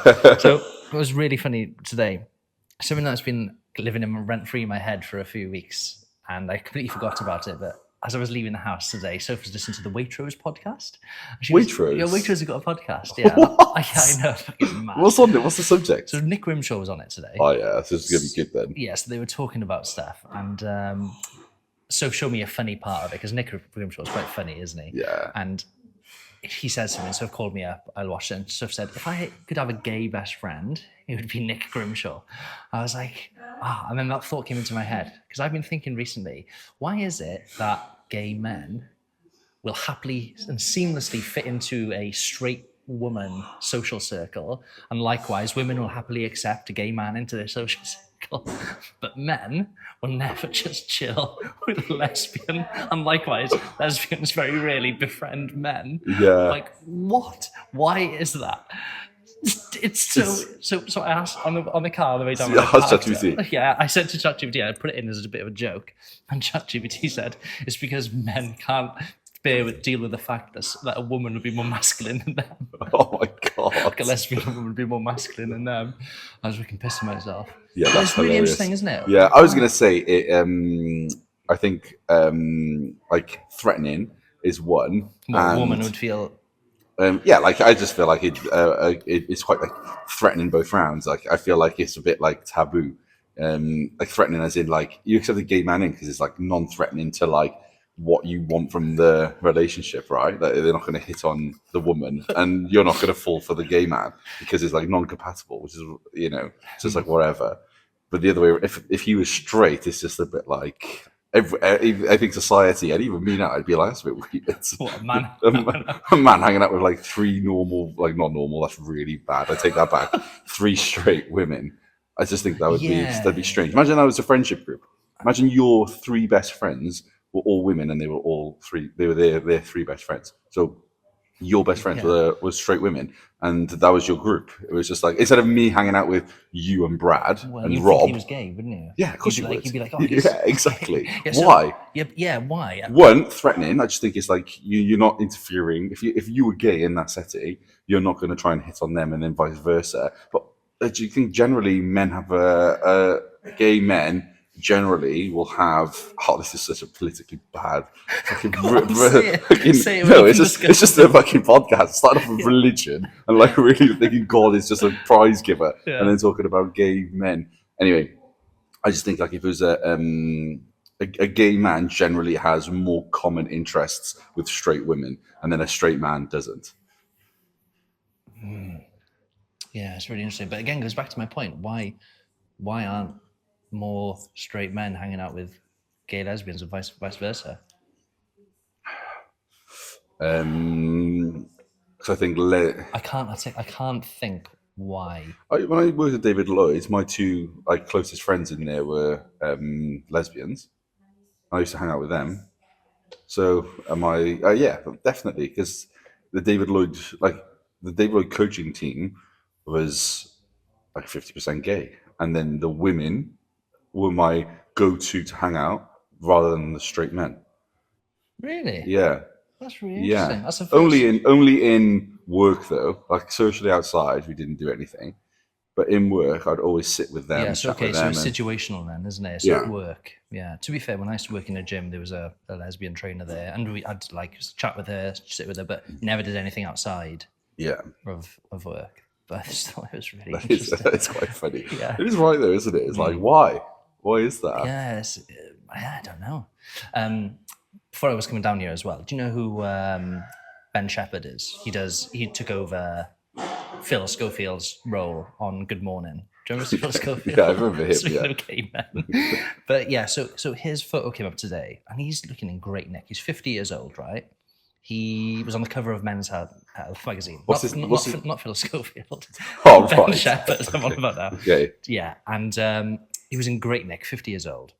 Yeah. So it was really funny today. Something that's been living in rent-free in my head for a few weeks, and I completely forgot about it. But as I was leaving the house today, Sophie was listening to the Waitrose podcast. Waitrose? Yeah, Waitrose has got a podcast. Yeah, I know. It's mad. What's on it? What's the subject? So Nick Grimshaw was on it today. Oh yeah, this is gonna be good then. Yeah, so they were talking about stuff, and Soph showed me a funny part of it because Nick Grimshaw is quite funny, isn't he? Yeah. And he said something. Soph called me up. I watched it. And Soph said, "If I could have a gay best friend, it would be Nick Grimshaw." I was like, and then that thought came into my head because I've been thinking recently, why is it that gay men will happily and seamlessly fit into a straight woman social circle, and likewise women will happily accept a gay man into their social circle, but men will never just chill with a lesbian, and likewise lesbians very rarely befriend men? Yeah. Like, what? Why is that? It's so I asked on the car on the way down. ChatGPT. Yeah, I said to ChatGPT, I put it in as a bit of a joke, and ChatGPT said it's because men can't deal with the fact that a woman would be more masculine than them. Oh my god! Like a lesbian woman would be more masculine than them. I was freaking pissing myself. Yeah, but that's it's really hilarious. interesting, isn't it? Yeah, I was gonna say it. I think like threatening is one. What a woman would feel. Yeah, like I just feel like it's quite like threatening both rounds. Like I feel like it's a bit like taboo, like threatening as in like you accept a gay man in because it's like non-threatening to like what you want from the relationship, right? Like they're not going to hit on the woman, and you're not going to fall for the gay man because it's like non-compatible, which is so it's like whatever. But the other way, if he was straight, it's just a bit like. I think society, and even me now, I'd be like, that's a bit weird. What, a man? A man hanging out with like three normal, like not normal, that's really bad. I take that back. 3 straight women. I just think that'd be strange. Imagine that was a friendship group. Imagine your 3 best friends were all women, and they were their 3 best friends. So your best friends were straight women, and that was your group. It was just like, instead of me hanging out with you and Brad and you'd Rob, think he was gay, wouldn't you? Yeah, of course you would. You'd be like, yeah, exactly. So, why? Yeah, why? One, threatening. I just think it's like you're not interfering. If you were gay in that setting, you're not going to try and hit on them, and then vice versa. But do you think generally men have gay men? Generally will have this is such a politically bad fucking it's just a fucking podcast starting off with religion and like really thinking God is just a prize giver and then talking about gay men. Anyway, I just think like if it was a gay man generally has more common interests with straight women, and then a straight man doesn't. Yeah, it's really interesting. But again, it goes back to my point. Why aren't more straight men hanging out with gay lesbians and vice versa? Because I think I can't think why. When I worked with David Lloyd, my 2 like closest friends in there were lesbians. I used to hang out with them. So am I? Yeah, definitely. Because the David Lloyd coaching team was like 50% gay, and then the women were my go-to to hang out rather than the straight men. Really? Yeah. That's really interesting. Yeah. That's the first... only in work though. Like socially outside, we didn't do anything. But in work, I'd always sit with them. Yeah, so it's situational then, isn't it? So at work, yeah. To be fair, when I used to work in a gym, there was a lesbian trainer there, and I'd like chat with her, sit with her, but never did anything outside. Yeah. Of work. But I just thought it was really interesting. It's quite funny. Yeah. It is right though, isn't it? It's like why? Why is that? Yes, I don't know. Before I was coming down here as well, do you know who Ben Shephard is? He took over Phil Schofield's role on Good Morning. Do you remember Phil Schofield? Yeah, I remember him. Okay, man. But yeah, so his photo came up today, and he's looking in great nick. He's 50 years old, right? He was on the cover of Men's Health magazine. Not Phil Schofield. Oh, Ben right. Shephard. I'm on about that. Okay. Yeah, and he was in great nick, 50 years old.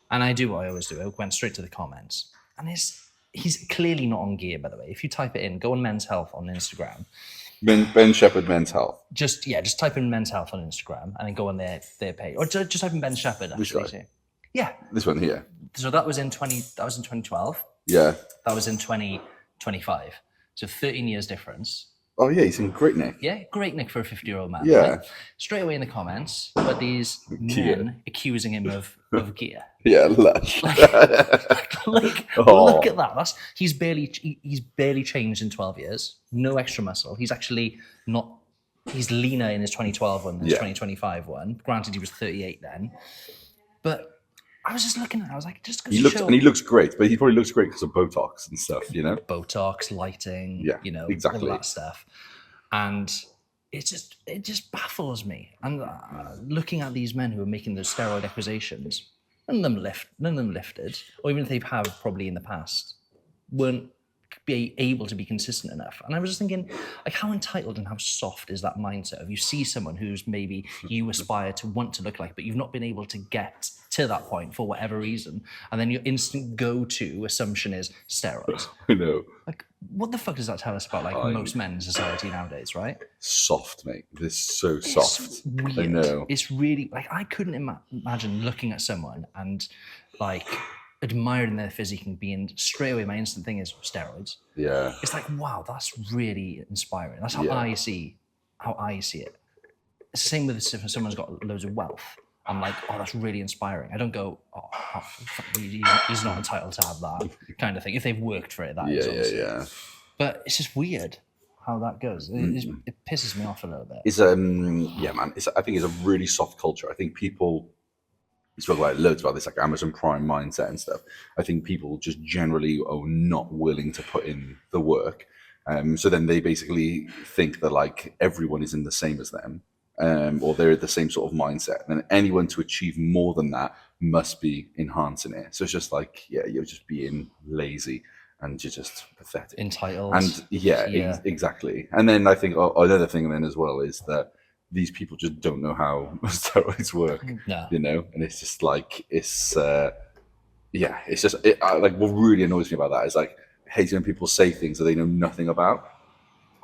And I do what I always do. I went straight to the comments. And he's clearly not on gear, by the way. If you type it in, go on Men's Health on Instagram. Ben Shephard Men's Health. Just type in Men's Health on Instagram and then go on their page. Or just type in Ben Shephard, actually. Which guy? Yeah. This one here. So that was in 2012. Yeah. That was in 2025. So 13 years difference. Oh yeah, he's in great nick. Yeah, great nick for a 50-year-old man. Yeah. Right? Straight away in the comments, but these Gear. men accusing him of gear. Yeah, lush. Like Oh. look at that. He's barely changed in 12 years. No extra muscle. He's actually not. He's leaner in his 2012 one than his 2025 one. Granted, he was 38 then, but I was just looking at it. I was like, just he looks great, but he probably looks great because of Botox and stuff, you know? Botox, lighting, Yeah, you know, exactly. all that stuff. And it just baffles me. And looking at these men who are making those steroid accusations, none of them lifted, or even if they have probably in the past, weren't be able to be consistent enough. And I was just thinking, like, how entitled and how soft is that mindset of you see someone who's maybe you aspire to want to look like, but you've not been able to get to that point for whatever reason, and then your instant go-to assumption is steroids. I know. Like, what the fuck does that tell us about like most men in society nowadays, right? Soft, mate. It's so soft. It's weird. I know. It's really like I couldn't imagine looking at someone and like admiring their physique and being straight away my instant thing is steroids. Yeah. It's like, wow, that's really inspiring. That's how I see it. It's the same with if someone's got loads of wealth. I'm like, oh, that's really inspiring. I don't go, he's not entitled to have that kind of thing. If they've worked for it, that is obviously. Yeah. But it's just weird how that goes. It pisses me off a little bit. It's yeah, man. I think it's a really soft culture. I think people. We spoke about loads about this, like Amazon Prime mindset and stuff. I think people just generally are not willing to put in the work. So then they basically think that like everyone is in the same as them, or they're the same sort of mindset. And anyone to achieve more than that must be enhancing it. So it's just like, yeah, you're just being lazy and you're just pathetic. Entitled. And exactly. And then I think another thing then as well is that these people just don't know how steroids work, you know, and it's just like it's just like what really annoys me about that is like hating when people say things that they know nothing about.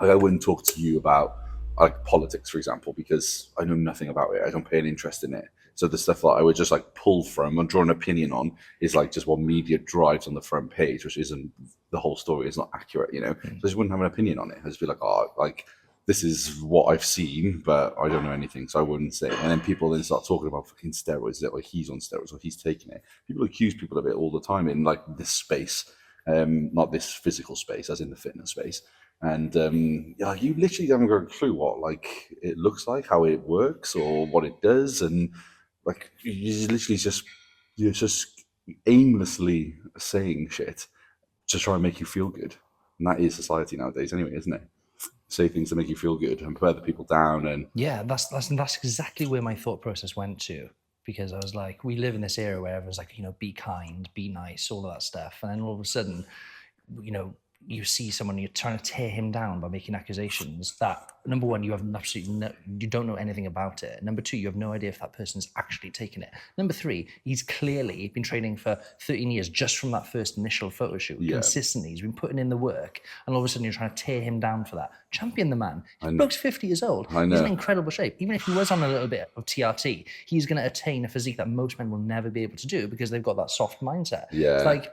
Like I wouldn't talk to you about like politics, for example, because I know nothing about it. I don't pay an interest in it. So the stuff that I would just like pull from and draw an opinion on is like just what media drives on the front page, which isn't the whole story. Is not accurate, you know. So I just wouldn't have an opinion on it. I'd just be like, oh, like. This is what I've seen, but I don't know anything, so I wouldn't say it. And then people then start talking about fucking steroids, or he's on steroids, or he's taking it. People accuse people of it all the time in like this space, not this physical space, as in the fitness space. And you literally haven't got a clue what like it looks like, how it works, or what it does, and like you're just aimlessly saying shit to try and make you feel good. And that is society nowadays, anyway, isn't it? Say things to make you feel good and put other people down, and that's exactly where my thought process went to, because I was like, we live in this era where everyone's like, you know, be kind, be nice, all of that stuff, and then all of a sudden, you know, you see someone, you're trying to tear him down by making accusations that, number one, you have you don't know anything about it. Number two, you have no idea if that person's actually taken it. Number three, he's clearly been training for 13 years just from that first initial photo shoot. Consistently, he's been putting in the work, and all of a sudden you're trying to tear him down for that. Champion the man. Bloke's 50 years old. He's in incredible shape. Even if he was on a little bit of TRT, he's going to attain a physique that most men will never be able to do because they've got that soft mindset. It's like,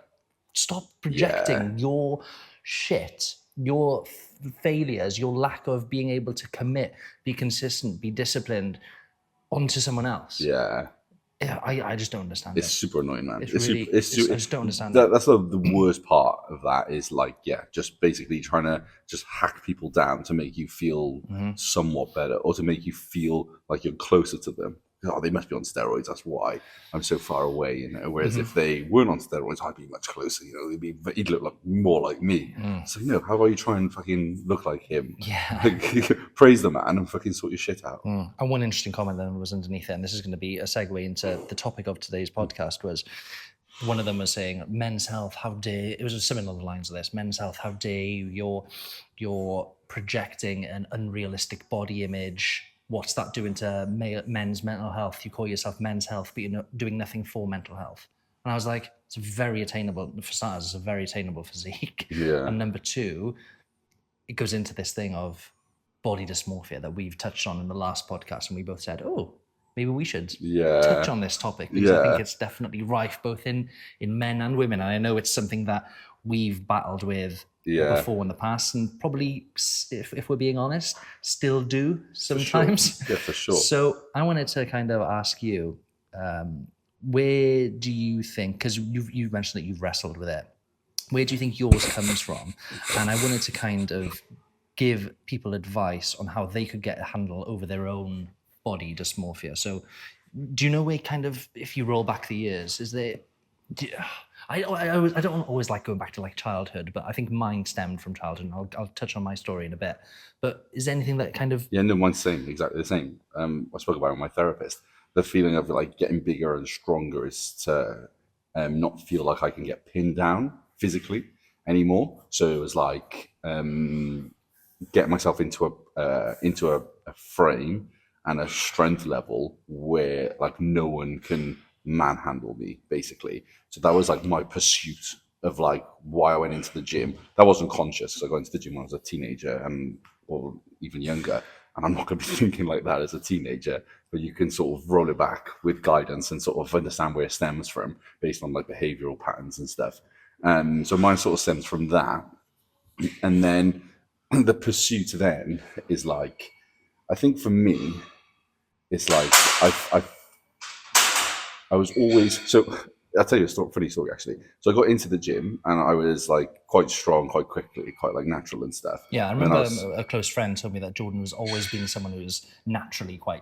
stop projecting your shit, your failures, your lack of being able to commit, be consistent, be disciplined onto someone else. I just don't understand it's super annoying, man. I just don't understand that's the worst part of that is like, just basically trying to just hack people down to make you feel somewhat better, or to make you feel like you're closer to them. Oh, they must be on steroids, that's why I'm so far away, you know. Whereas if they weren't on steroids, I'd be much closer, you know. He'd look like more like me. So, you know, how about you try and fucking look like him? Like, praise the man and fucking sort your shit out. And one interesting comment then was underneath it, and this is going to be a segue into the topic of today's podcast, was one of them was saying, men's health, how dare, it was something along the lines of this, men's health, how dare you, you're projecting an unrealistic body image. What's that doing to men's mental health? You call yourself men's health, but you're doing nothing for mental health. And I was like, it's a very attainable, for starters, it's a very attainable physique. And number two, it goes into this thing of body dysmorphia that we've touched on in the last podcast. And we both said, oh, maybe we should touch on this topic, because I think it's definitely rife both in men and women. And I know it's something that we've battled with Yeah, before in the past, and probably, if we're being honest, still do for sure. sometimes. Yeah, for sure. So I wanted to kind of ask you, where do you think, because you mentioned that you've wrestled with it, where do you think yours comes from? And I wanted to kind of give people advice on how they could get a handle over their own body dysmorphia. So do you know where kind of, if you roll back the years, is there, I don't always like going back to like childhood, but I think mine stemmed from childhood, and I'll touch on my story in a bit. But is there anything that kind of, Yeah, no, mine's same, exactly the same. I spoke about it with my therapist. The feeling of like getting bigger and stronger is to not feel like I can get pinned down physically anymore. So it was like get myself into a frame and a strength level where like no one can manhandle me, basically. So that was like my pursuit of like why I went into the gym. That wasn't conscious because I got into the gym when I was a teenager and or even younger. And I'm not going to be thinking like that as a teenager, but you can sort of roll it back with guidance and sort of understand where it stems from based on like behavioral patterns and stuff. So mine sort of stems from that. And then the pursuit then is like, I think for me, it's like I was always so. I'll tell you a funny story actually. So I got into the gym and I was like quite strong, quite quickly, quite like natural and stuff. yeah, I And then remember was, a close friend told me that Jordan was always being someone who was naturally quite,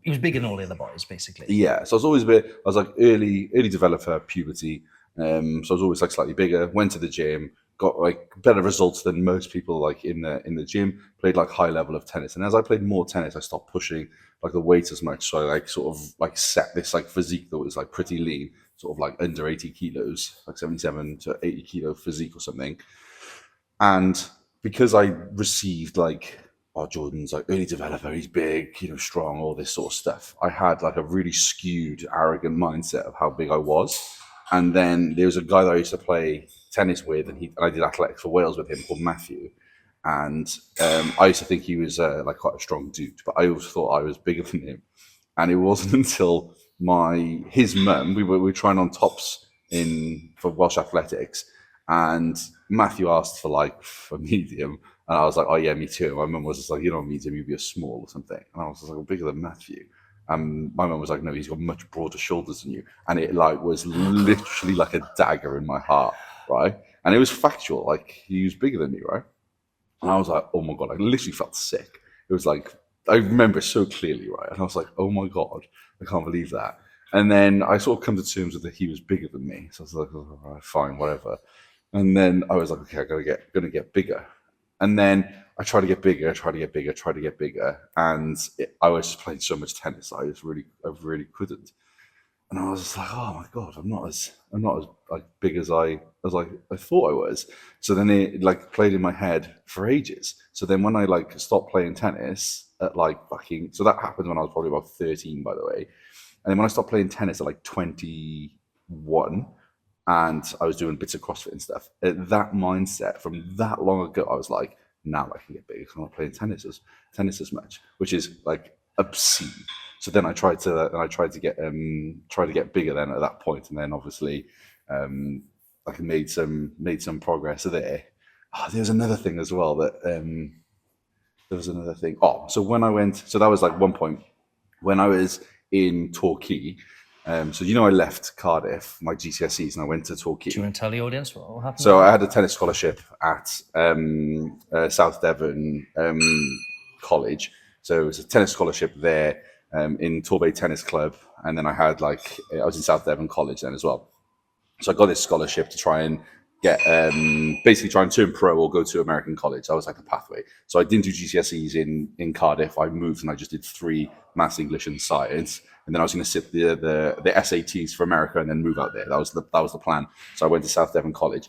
he was bigger than all the other boys, basically. yeah, so I was always a bit. I was like early developer, puberty. So I was always like slightly bigger. Went to the gym, got like better results than most people like in the gym. Played like high level of tennis, and as I played more tennis, I stopped pushing like the weight as much. So I like sort of like set this like physique that was like pretty lean, sort of like under 80 kilos, like 77 to 80 kilo physique or something. And because I received like, oh, Jordan's like early developer, he's big, you know, strong, all this sort of stuff. I had like a really skewed, arrogant mindset of how big I was. And then there was a guy that I used to play tennis with, and I did athletics for Wales with him called Matthew. And I used to think he was like quite a strong dude, but I always thought I was bigger than him. And it wasn't until his mum, we were trying on tops in for Welsh athletics, and Matthew asked for like for medium, and I was like, oh yeah, me too. My mum was just like, you know, medium, you'd be a small or something, and I was just like, I'm bigger than Matthew. My mum was like, no, he's got much broader shoulders than you, and it like was literally like a dagger in my heart, right? And it was factual, like he was bigger than me, right? And I was like, oh my God, I literally felt sick. It was like, I remember it so clearly, right? And I was like, oh my God, I can't believe that. And then I sort of come to terms with that he was bigger than me. So I was like, oh, all right, fine, whatever. And then I was like, okay, gonna get bigger. And then I tried to get bigger, tried to get bigger, tried to get bigger. And I was just playing so much tennis, I really couldn't. And I was just like, oh my God, I'm not as like big as I thought I was. So then it like played in my head for ages. So then when I like stopped playing tennis at like fucking, so that happened when I was probably about 13, by the way. And then when I stopped playing tennis at like 21, and I was doing bits of CrossFit and stuff, that mindset from that long ago, I was like, now I can get big. I'm not playing tennis as much, which is like obscene. So then I tried to get bigger then at that point, and then obviously I made some progress there. Oh, there's another thing as well that there was another thing. Oh, so when I went, so that was like one point when I was in Torquay. So you know, I left Cardiff, my GCSEs, and I went to Torquay. Do you want to tell the audience what happened? So I had a tennis scholarship at South Devon College. So it was a tennis scholarship there in Torbay Tennis Club, and then I was in South Devon College then as well. So I got this scholarship to try and get basically try and turn pro or go to American college. That was like the pathway. So I didn't do GCSEs in Cardiff. I moved and I just did 3 maths, English, and science. And then I was going to sit the SATs for America and then move out there. That was the plan. So I went to South Devon College.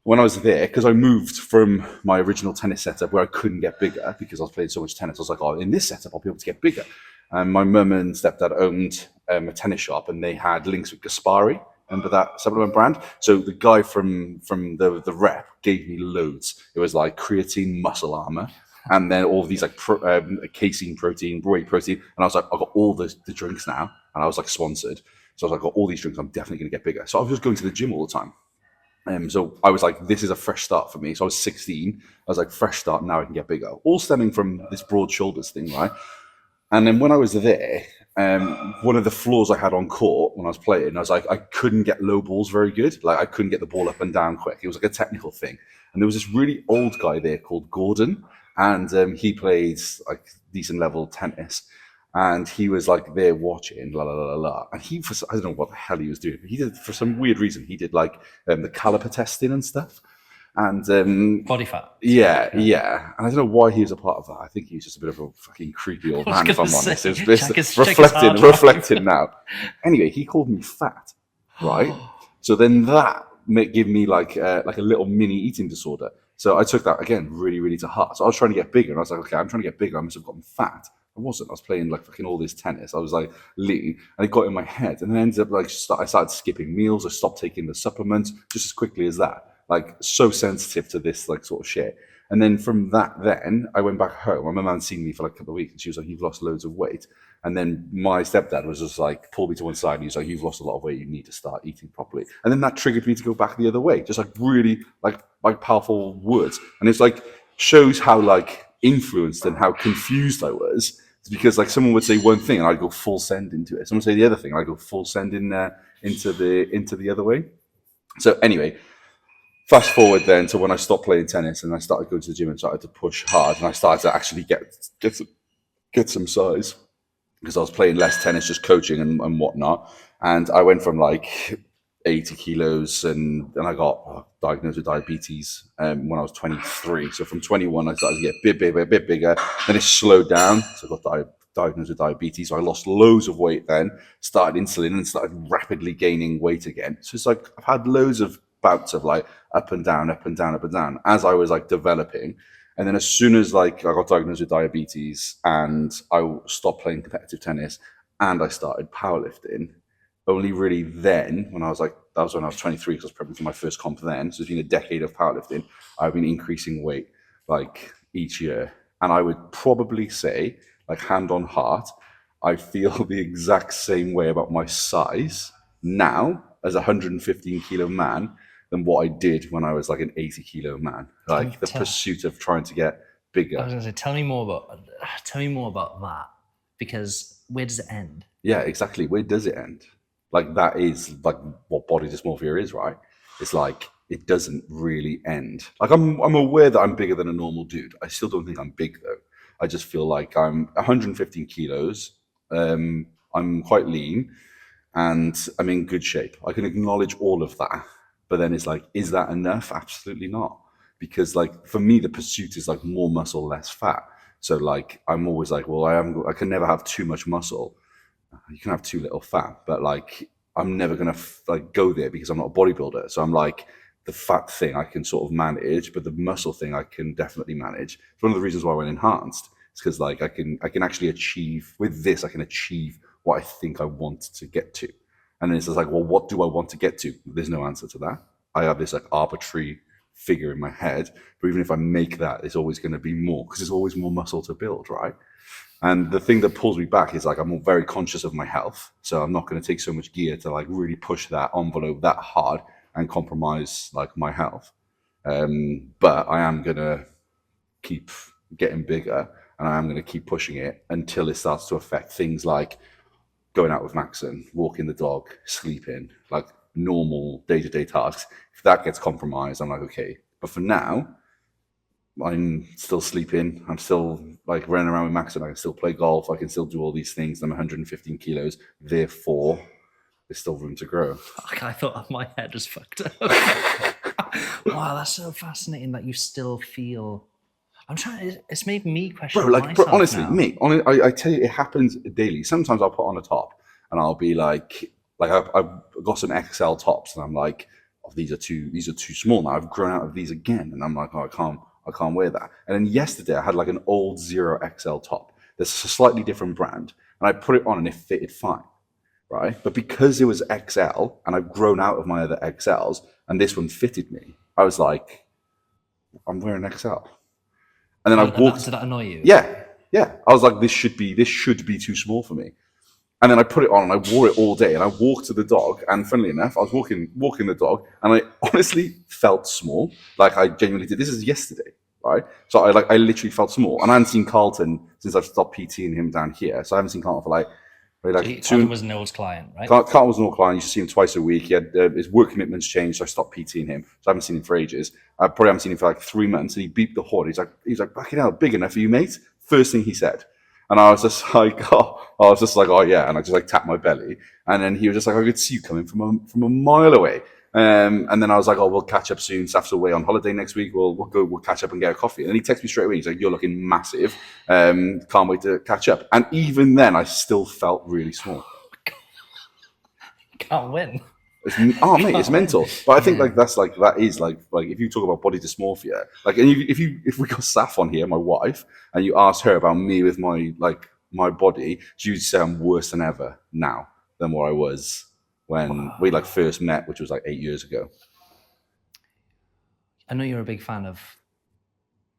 When I was there, because I moved from my original tennis setup where I couldn't get bigger because I was playing so much tennis, I was like, oh, in this setup I'll be able to get bigger. And my mum and stepdad owned a tennis shop, and they had links with Gaspari. Remember that supplement brand? So the guy from the rep gave me loads. It was like creatine muscle armor, and then all of these like casein protein, whey protein. And I was like, I've got all the drinks now, and I was like sponsored. So I was like, I've got all these drinks. I'm definitely going to get bigger. So I was just going to the gym all the time. So I was like, this is a fresh start for me. So I was 16. I was like, fresh start. Now I can get bigger. All stemming from this broad shoulders thing, right? And then when I was there, one of the flaws I had on court when I was playing, I was like, I couldn't get low balls very good. Like I couldn't get the ball up and down quick. It was like a technical thing. And there was this really old guy there called Gordon, and he played like decent level tennis. And he was like there watching, la la la la la. And he, I don't know what the hell he was doing. But he did, for some weird reason, he did like the caliper testing and stuff. And Body fat. yeah. And I don't know why he was a part of that. I think he was just a bit of a fucking creepy old man, if I'm honest. It was reflecting now. Anyway, he called me fat, right? So then that gave me like a little mini eating disorder. So I took that again really, really to heart. So I was trying to get bigger, and I was like, okay, I'm trying to get bigger. I must have gotten fat. I wasn't. I was playing like fucking all this tennis. I was like lean, and it got in my head, and then ended up like I started skipping meals. I stopped taking the supplements just as quickly as that. Like so sensitive to this like sort of shit. And then from that, then I went back home. My mum seen me for like a couple of weeks, and she was like, "You've lost loads of weight." And then my stepdad was just like, pulled me to one side, and he was like, "You've lost a lot of weight. You need to start eating properly." And then that triggered me to go back the other way, just like really like powerful words. And it's like shows how like influenced and how confused I was. It's because like someone would say one thing, and I'd go full send into it. Someone would say the other thing, and I'd go full send in into the other way. So anyway. Fast forward then to when I stopped playing tennis and I started going to the gym and started to push hard, and I started to actually get some size because I was playing less tennis, just coaching and whatnot. And I went from like 80 kilos and then I got diagnosed with diabetes when I was 23. So from 21, I started to get a bit bigger. Then it slowed down. So I got diagnosed with diabetes. So I lost loads of weight then, started insulin and started rapidly gaining weight again. So it's like I've had loads of bouts of like up and down as I was like developing. And then as soon as like I got diagnosed with diabetes and I stopped playing competitive tennis and I started powerlifting, only really then when I was like, that was when I was 23 because I was prepping for my first comp then. So it's been a decade of powerlifting. I've been increasing weight like each year. And I would probably say, like hand on heart, I feel the exact same way about my size now as a 115 kilo man than what I did when I was like an 80 kilo man. Like the pursuit of trying to get bigger. I was going to say, tell me more about that, because where does it end? Yeah, exactly. Where does it end? Like that is like what body dysmorphia is, right? It's like it doesn't really end. Like I'm aware that I'm bigger than a normal dude. I still don't think I'm big though. I just feel like I'm 115 kilos. I'm quite lean and I'm in good shape. I can acknowledge all of that. But then it's like, is that enough? Absolutely not. Because like for me, the pursuit is like more muscle, less fat. So like I'm always like, well, I can never have too much muscle. You can have too little fat, but like I'm never gonna like go there because I'm not a bodybuilder. So I'm like the fat thing I can sort of manage, but the muscle thing I can definitely manage. It's one of the reasons why I went enhanced. It's because like I can actually achieve with this. I can achieve what I think I want to get to. And then it's just like, well, what do I want to get to? There's no answer to that. I have this like arbitrary figure in my head, but even if I make that, there's always going to be more because there's always more muscle to build, right? And the thing that pulls me back is like I'm very conscious of my health, so I'm not going to take so much gear to like really push that envelope that hard and compromise like my health. But I am going to keep getting bigger, and I am going to keep pushing it until it starts to affect things like going out with Maxon, walking the dog, sleeping, like normal day-to-day tasks. If that gets compromised, I'm like, okay. But for now, I'm still sleeping. I'm still like running around with Maxon. I can still play golf. I can still do all these things. I'm 115 kilos. Therefore, there's still room to grow. Fuck, I thought my head was fucked up. Wow, that's so fascinating that you still feel... it's made me question myself. Bro, honestly, now. I tell you, it happens daily. Sometimes I'll put on a top and I'll be like I've got some XL tops and I'm like, oh, these are too small now. I've grown out of these again, and I'm like, oh, I can't wear that. And then yesterday I had like an old 0XL top. That's a slightly different brand, and I put it on and it fitted fine, right? But because it was XL and I've grown out of my other XLs and this one fitted me, I was like, I'm wearing XL. And then I walked. Did that annoy you? Yeah. I was like, this should be too small for me. And then I put it on and I wore it all day. And I walked to the dog. And funnily enough, I was walking the dog, and I honestly felt small. Like I genuinely did. This is yesterday, right? So I literally felt small. And I hadn't seen Carlton since I've stopped PTing him down here. So I haven't seen Carlton for like Carlton was an old client, right? Carlton was an old client. You should see him twice a week. He had his work commitments changed, so I stopped PTing him. So I haven't seen him for ages. I probably haven't seen him for like 3 months. And he beeped the horn. He's like, fucking hell, big enough for you, mate? First thing he said. And I was just like, oh yeah. And I just like tapped my belly. And then he was just like, I could see you coming from a mile away. And then I was like, oh, we'll catch up soon. Saf's away on holiday next week. We'll catch up and get a coffee. And then he texted me straight away. He's like, you're looking massive. Can't wait to catch up. And even then, I still felt really small. Can't win. Mate, it's mental. But I think that is if you talk about body dysmorphia, like, and if we got Saf on here, my wife, and you asked her about me with my body, she'd say I'm worse than ever now than what I was when we first met, which was 8 years ago. I know you're a big fan of,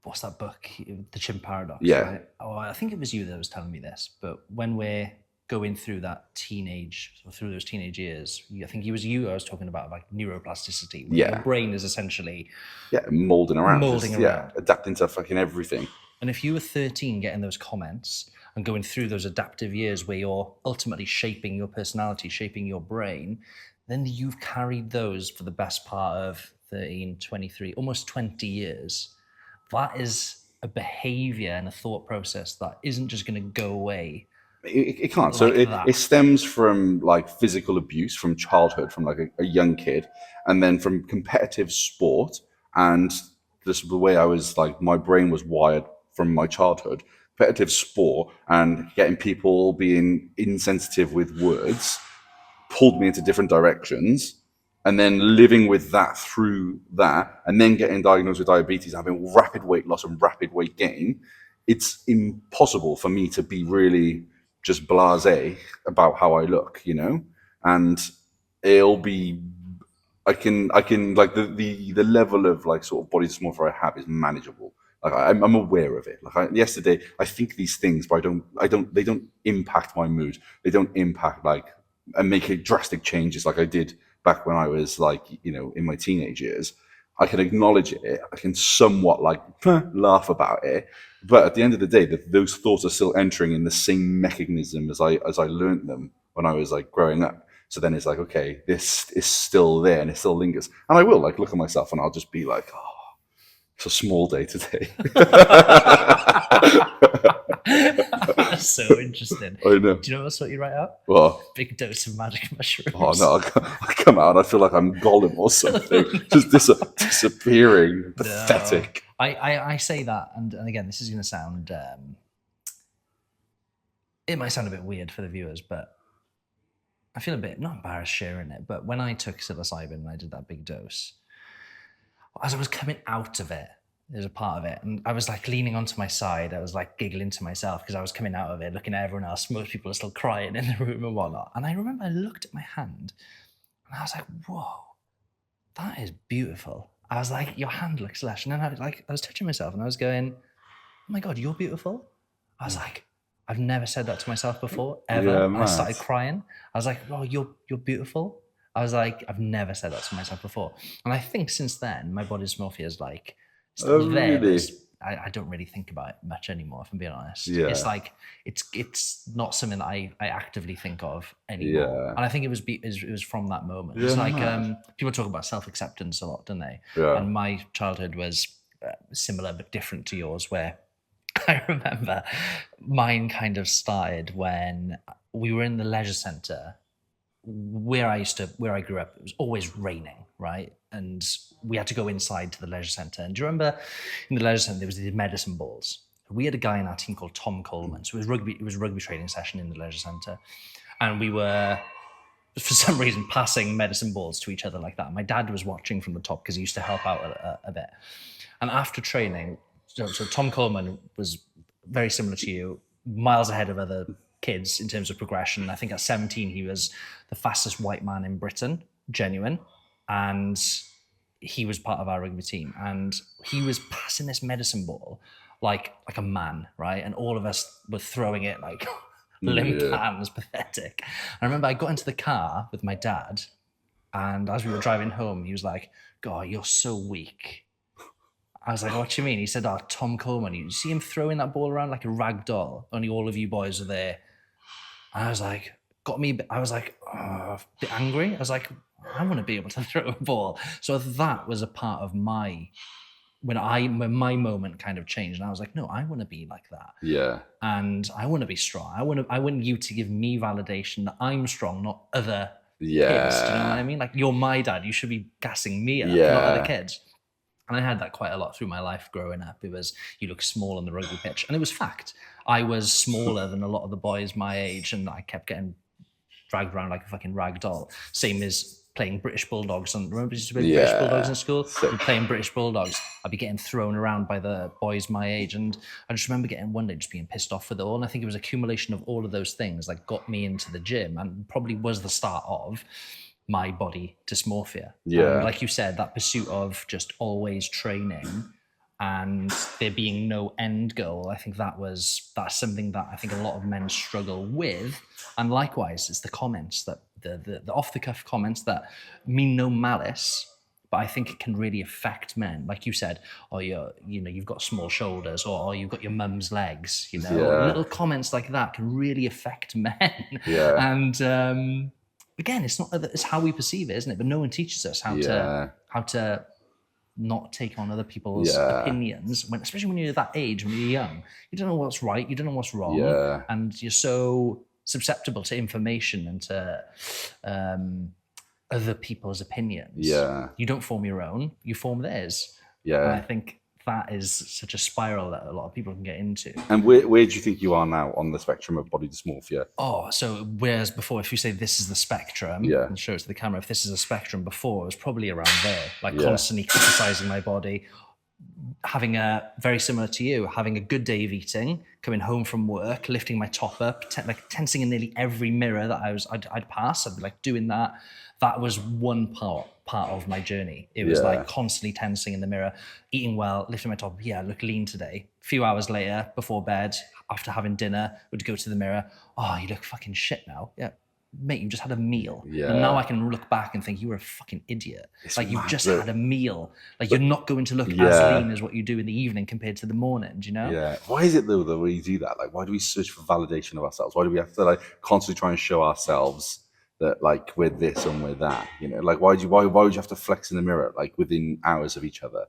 what's that book, The Chimp Paradox? Yeah. Right? Oh, I think it was you that was telling me this, but when we're going through those teenage years, I think it was you I was talking about, like neuroplasticity. Where your brain is essentially molding around. Adapting to fucking everything. And if you were 13 getting those comments and going through those adaptive years where you're ultimately shaping your personality, shaping your brain, then you've carried those for the best part of 13, 23, almost 20 years. That is a behavior and a thought process that isn't just going to go away. It can't. So it stems from physical abuse from childhood, from a young kid, and then from competitive sport, and just the way I was my brain was wired from my childhood. Competitive sport and getting people being insensitive with words pulled me into different directions, and then living with that through that, and then getting diagnosed with diabetes, having rapid weight loss and rapid weight gain. It's impossible for me to be really just blasé about how I look, and it'll be, I can the level of sort of body dysmorphia I have is manageable. I'm aware of it. Yesterday, I think these things, but they don't impact my mood. They don't impact and make drastic changes like I did back when I was in my teenage years. I can acknowledge it. I can somewhat laugh about it. But at the end of the day, those thoughts are still entering in the same mechanism as I learned them when I was growing up. So then it's okay, this is still there and it still lingers. And I will look at myself and I'll just be oh, it's a small day today. That's so interesting. I know. Do you know what you write out? What? Big dose of magic mushrooms. Oh no, I come out and I feel like I'm Gollum or something. Just disappearing. Pathetic. No. I say that, and again, this is going to sound, it might sound a bit weird for the viewers, but I feel a bit, not embarrassed sharing it, but when I took psilocybin and I did that big dose, as I was coming out of it, there's a part of it, and I was leaning onto my side, I was giggling to myself because I was coming out of it, looking at everyone else, most people are still crying in the room and whatnot, and I remember I looked at my hand, and I was like, whoa, that is beautiful. I was like, your hand looks lush. And then I was touching myself and I was going, oh my God, you're beautiful. I was like, I've never said that to myself before, ever. Yeah, and I started crying. I was like, oh, you're beautiful. I was like, I've never said that to myself before. And I think since then, my body dysmorphia is still there. Really? I don't really think about it much anymore, if I'm being honest. Yeah. It's not something that I actively think of anymore. Yeah. And I think it was from that moment. Yeah, It's people talk about self-acceptance a lot, don't they? Yeah. And my childhood was similar but different to yours, where I remember mine kind of started when we were in the leisure centre where I grew up. It was always raining, right? And we had to go inside to the leisure centre. And do you remember in the leisure centre, there was these medicine balls. We had a guy in our team called Tom Coleman. So it was a rugby training session in the leisure centre. And we were, for some reason, passing medicine balls to each other like that. My dad was watching from the top because he used to help out a bit. And after training, so Tom Coleman was very similar to you, miles ahead of other kids in terms of progression. I think at 17, he was the fastest white man in Britain, genuine. And he was part of our rugby team. And he was passing this medicine ball like a man, right? And all of us were throwing it limp Yeah. hands, pathetic. I remember I got into the car with my dad, and as we were driving home, he was like, God, you're so weak. I was like, what do you mean? He said, oh, Tom Coleman, you see him throwing that ball around like a rag doll? Only all of you boys are there. I was like, I was like, a bit angry. I was like, I want to be able to throw a ball. So that was a part of when my moment kind of changed. And I was like, no, I want to be like that. Yeah. And I want to be strong. I want you to give me validation that I'm strong, not other Yeah. kids. Do you know what I mean? Like, you're my dad. You should be gassing me up, Yeah. not other kids. And I had that quite a lot through my life growing up. It was, you look small on the rugby pitch. And it was fact. I was smaller than a lot of the boys my age, and I kept getting dragged around like a fucking rag doll. Same as playing British Bulldogs. And remember, you used to play British Bulldogs in school? We'd playing British Bulldogs. I'd be getting thrown around by the boys my age. And I just remember getting one day just being pissed off with it all. And I think it was accumulation of all of those things that got me into the gym, and probably was the start of my body dysmorphia. Yeah. And like you said, that pursuit of just always training and there being no end goal, I think that's something that I think a lot of men struggle with. And likewise, it's the comments that the off the cuff comments that mean no malice, but I think it can really affect men. Like you said, oh, you've got small shoulders, or oh, you've got your mum's legs, little comments like that can really affect men. Yeah. And again, it's how we perceive it, isn't it? But no one teaches us how to not take on other people's opinions, especially when you're that age, when you're young. You don't know what's right, you don't know what's wrong, and you're so susceptible to information and to other people's opinions. Yeah. You don't form your own, you form theirs. Yeah. And I think that is such a spiral that a lot of people can get into. And where do you think you are now on the spectrum of body dysmorphia? Oh, so whereas before, if you say this is the spectrum, and show it to the camera, if this is a spectrum before, it was probably around there, like constantly criticizing my body, having very similar to you, having a good day of eating, coming home from work, lifting my top up, like tensing in nearly every mirror that I'd pass. I'd be like doing that. That was one part of my journey. It was like constantly tensing in the mirror, eating well, lifting my top. Yeah, I look lean today. A few hours later, before bed, after having dinner, would go to the mirror. Oh, you look fucking shit now. Yeah, mate, you just had a meal. Yeah. And now I can look back and think you were a fucking idiot. It's like, you've mad, just had a meal. Like, you're not going to look as lean as what you do in the evening compared to the morning, do you know? Yeah. Why is it though that we do that? Like, why do we search for validation of ourselves? Why do we have to like constantly try and show ourselves that like we're this and we're that? Like why would you have to flex in the mirror like within hours of each other?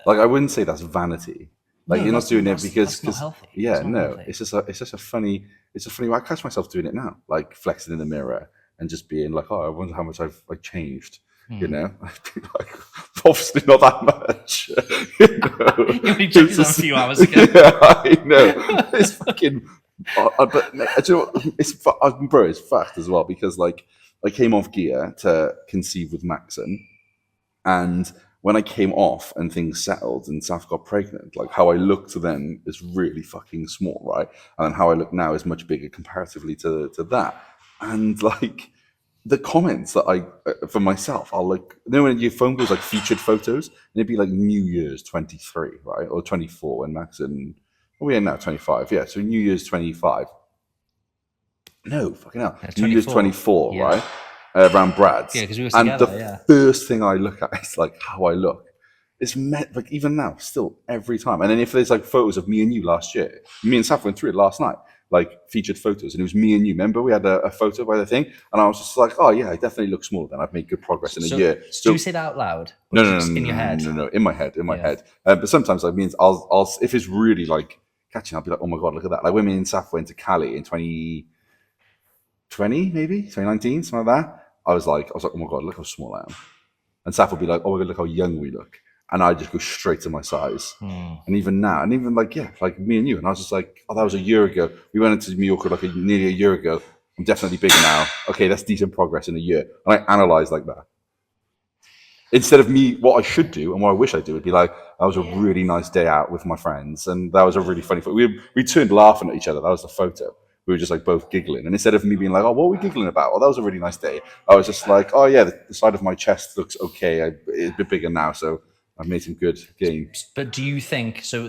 Like, I wouldn't say that's vanity. Like, you're not doing it because not healthy. It's just a funny way. I catch myself doing it now, like flexing in the mirror and just being like, oh, I wonder how much I've like changed. I'd be like, obviously not that much. You only checked that a few hours ago. Yeah, I know. It's fucking. But do you know what? It's fact as well, because like I came off gear to conceive with Maxon, and when I came off and things settled and Saf got pregnant, like how I looked then is really fucking small, right? And then how I look now is much bigger comparatively to that. And like the comments that I for myself, I'll like, when your phone goes like featured photos, and it'd be like New Year's 23, right, or 24 when Maxon. Oh, yeah, now 25. Yeah, so New Year's 25. No, fucking hell. New Year's 24, right? Around Brad's. Yeah, because we were together, and the first thing I look at is like how I look. It's like even now, still every time. And then if there's like photos of me and you last year, me and Saf went through it last night, like featured photos, and it was me and you. Remember, we had a photo by the thing, and I was just like, oh yeah, I definitely look smaller than I've made good progress in a year. So do you say that out loud? No, in your head? No, in my head. But sometimes that means I'll if it's really like catching, I'll be like, oh my god, look at that. Like when me and Saf went to Cali in 2020, maybe 2019, something like that. I was like, oh my god, look how small I am. And Saf would be like, oh my god, look how young we look. And I just go straight to my size. And even now, and even like, like me and you. And I was just like, oh, that was a year ago. We went into Mallorca like nearly a year ago. I'm definitely bigger now. Okay, that's decent progress in a year. And I analyze like that. Instead of me, what I should do and what I wish I do would be like, that was a really nice day out with my friends. And that was a really funny photo. We turned laughing at each other. That was the photo. We were just like both giggling. And instead of me being like, oh, what are we giggling about? Oh, that was a really nice day. I was just like, oh yeah, the side of my chest looks okay. It's a bit bigger now. So I've made some good gains. But do you think, so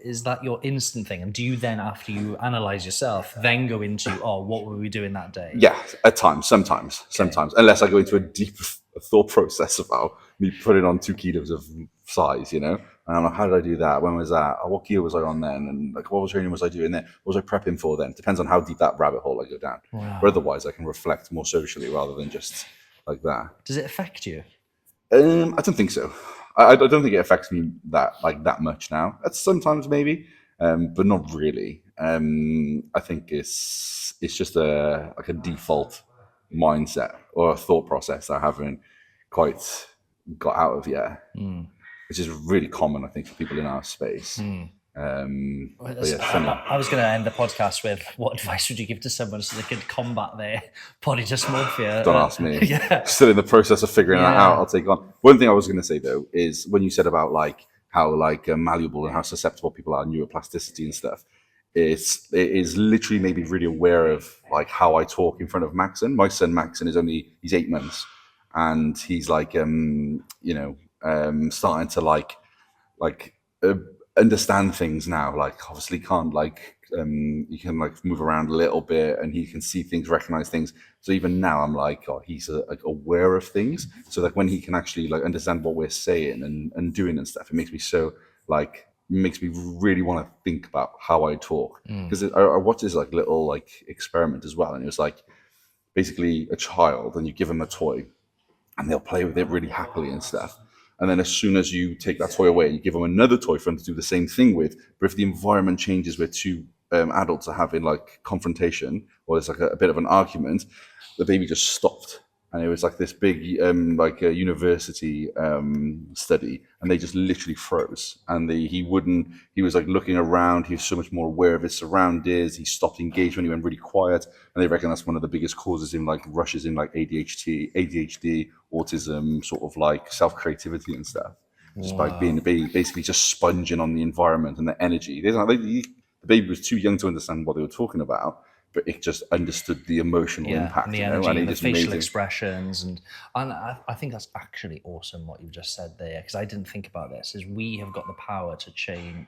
is that your instant thing? And do you then, after you analyze yourself, then go into, what were we doing that day? Yeah, at times, sometimes, unless I go into a deep thought process about me putting on 2 kilos of size, And I'm like, how did I do that? When was that? Oh, what gear was I on then? And like, what training was I doing then? What was I prepping for then? Depends on how deep that rabbit hole I go down. Wow. But otherwise, I can reflect more socially rather than just like that. Does it affect you? I don't think so. I don't think it affects me that much now. Sometimes maybe, but not really. I think it's just a default mindset or a thought process that I haven't quite got out of yet, which is really common, I think, for people in our space. I was going to end the podcast with, what advice would you give to someone so they could combat their body dysmorphia? Don't ask me. Yeah. Still in the process of figuring that out. I'll take on. One thing I was going to say though is when you said about like how malleable and how susceptible people are, neuroplasticity and stuff. It is literally made me really aware of like how I talk in front of Maxon. My son Maxon he's 8 months, and he's like starting to like understand things now. Like obviously can't you can like move around a little bit, and he can see things, recognize things. So even now I'm like, he's aware of things. So like when he can actually like understand what we're saying and doing and stuff, it makes me makes me really want to think about how I talk. Because I watched this like little like experiment as well, and it was like basically a child, and you give them a toy, and they'll play with it really happily and stuff. And then as soon as you take that toy away, you give them another toy for them to do the same thing with. But if the environment changes where two adults are having like confrontation, or there's like a bit of an argument, the baby just stopped. And it was like this big like a university study, and they just literally froze. And he was like looking around. He was so much more aware of his surroundings. He stopped engagement. He went really quiet. And they reckon that's one of the biggest causes in like rushes in like ADHD, autism, sort of like self-creativity and stuff. Just by being a baby, basically just sponging on the environment and the energy. The baby was too young to understand what they were talking about, but it just understood the emotional impact, and the energy, and the facial expressions, and I think that's actually awesome what you've just said there, because I didn't think about this. Is we have got the power to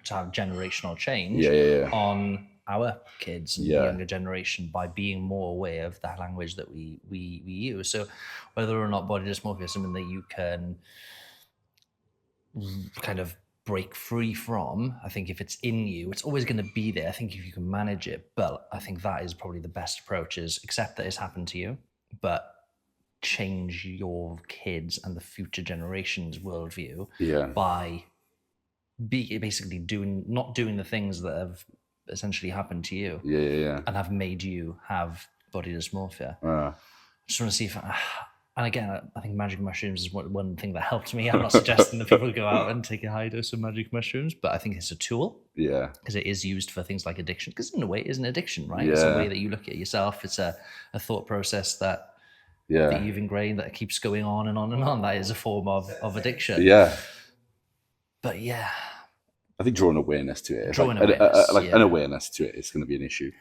have generational change on our kids and the younger generation by being more aware of the language that we use. So whether or not body dysmorphia is something that you can kind of break free from, I think if it's in you, it's always going to be there. I think if you can manage it, but I think that is probably the best approach, is accept that it's happened to you, but change your kids and the future generations' worldview by basically not doing the things that have essentially happened to you and have made you have body dysmorphia. I just want to see if and again, I think magic mushrooms is one thing that helped me. I'm not suggesting that people go out and take a high dose of magic mushrooms, but I think it's a tool. Yeah. Because it is used for things like addiction. Because in a way, it is an addiction, right? Yeah. It's a way that you look at yourself. It's a thought process that you've ingrained that keeps going on and on and on. That is a form of addiction. Yeah. But yeah. I think drawing awareness to it. An awareness to it is going to be an issue.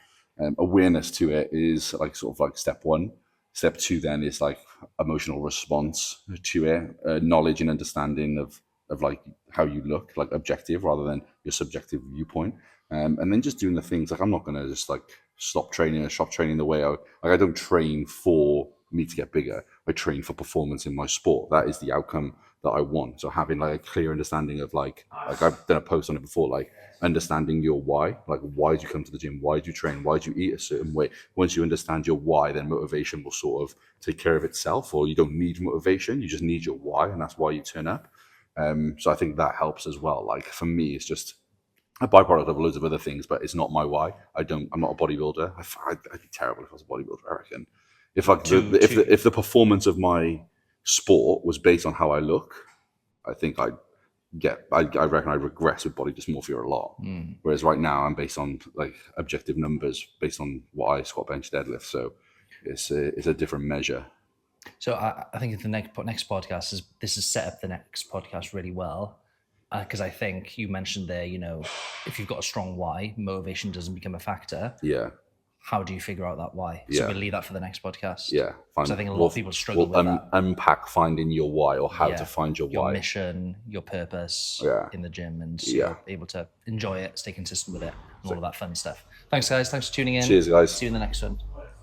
Awareness to it is like sort of like step one. Step two then is like emotional response to it, knowledge and understanding of like how you look, like objective rather than your subjective viewpoint. And then just doing the things like I'm not going to just like stop training the way I don't train for me to get bigger. I train for performance in my sport. That is the outcome that I want. So having like a clear understanding of like I've done a post on it before, like understanding your why, like why do you come to the gym? Why do you train? Why do you eat a certain way? Once you understand your why, then motivation will sort of take care of itself, or you don't need motivation. You just need your why, and that's why you turn up. So I think that helps as well. Like for me, it's just a byproduct of loads of other things, but it's not my why. I'm not a bodybuilder. I'd be terrible if I was a bodybuilder, I reckon. If the performance of my sport was based on how I look, I think I reckon I regress with body dysmorphia a lot. Whereas right now I'm based on like objective numbers, based on what I squat, bench, deadlift. So it's a different measure. So I think the next podcast this has set up the next podcast really well, because I think you mentioned there, if you've got a strong why, motivation doesn't become a factor. Yeah. how do you figure out that why? So Yeah. we'll leave that for the next podcast. Yeah, Because I think a lot of people struggle with that. Unpack finding your why, or how to find your why. Your mission, your purpose in the gym, and you're able to enjoy it, stay consistent with it, and all of that fun stuff. Thanks, guys. Thanks for tuning in. Cheers, guys. See you in the next one.